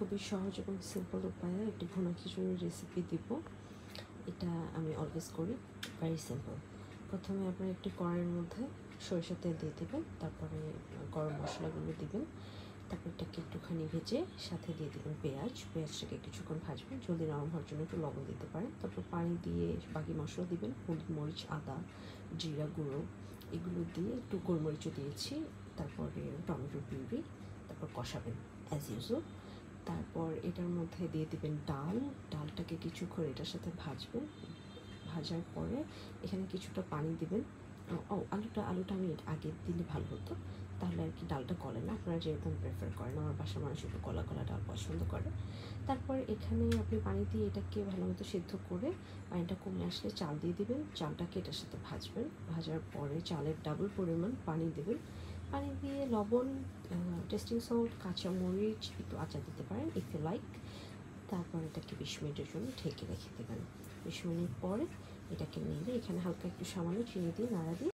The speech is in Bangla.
খুবই সহজ এবং সিম্পল উপায়ে একটি ভুনা খিচুড়ির রেসিপি দিব। এটা আমি অলওয়েজ করি, ভেরি সিম্পল। প্রথমে আপনার একটি কড়াইয়ের মধ্যে সরিষার তেল দিয়ে দেবেন, তারপরে গরম মশলাগুলো দিবেন, তারপর এটাকে একটুখানি ভেজে সাথে দিয়ে দেবেন পেঁয়াজটাকে কিছুক্ষণ ভাজবেন, জলদি নরম হওয়ার জন্য একটু লবণ দিতে পারেন। তারপর পানি দিয়ে বাকি মশলা দিবেন, হলুদ, মরিচ, আদা, জিরা গুঁড়ো এগুলো দিয়ে একটু গোলমরিচও দিয়েছি, তারপরে টমেটোর পিউরি, তারপর কষাবেন অ্যাজ ইউজুয়াল। তারপর এটার মধ্যে দিয়ে দিবেন ডালটাকে কিছুক্ষণ এটার সাথে ভাজবেন। ভাজার পরে এখানে কিছুটা পানি দিবেন। আলুটা আমি আগে দিলে ভালো হতো, তাহলে আর কি ডালটা গলে না। আপনারা যেরকম প্রেফার করেন, আমার বাসার মানুষ একটু গলা ডাল পছন্দ করে। তারপর এখানে আপনি পানি দিয়ে এটাকে ভালো মতো সেদ্ধ করে পানিটা কমে আসলে চাল দিয়ে দিবেন, চালটাকে এটার সাথে ভাজবেন। ভাজার পরে চালের ডাবল পরিমাণ পানি দেবেন। পানি দিয়ে লবণ, টেস্টিং সল্ট, কাঁচামরিচ, একটু আচার দিতে পারেন ইফ ইউ লাইক। তারপর এটাকে 20 মিনিটের জন্য ঢেকে রেখে দেবেন। 20 মিনিট পরে এটাকে নেড়ে এখানে হালকা একটু সামান্য চিনি দিয়ে নাড়া দিয়ে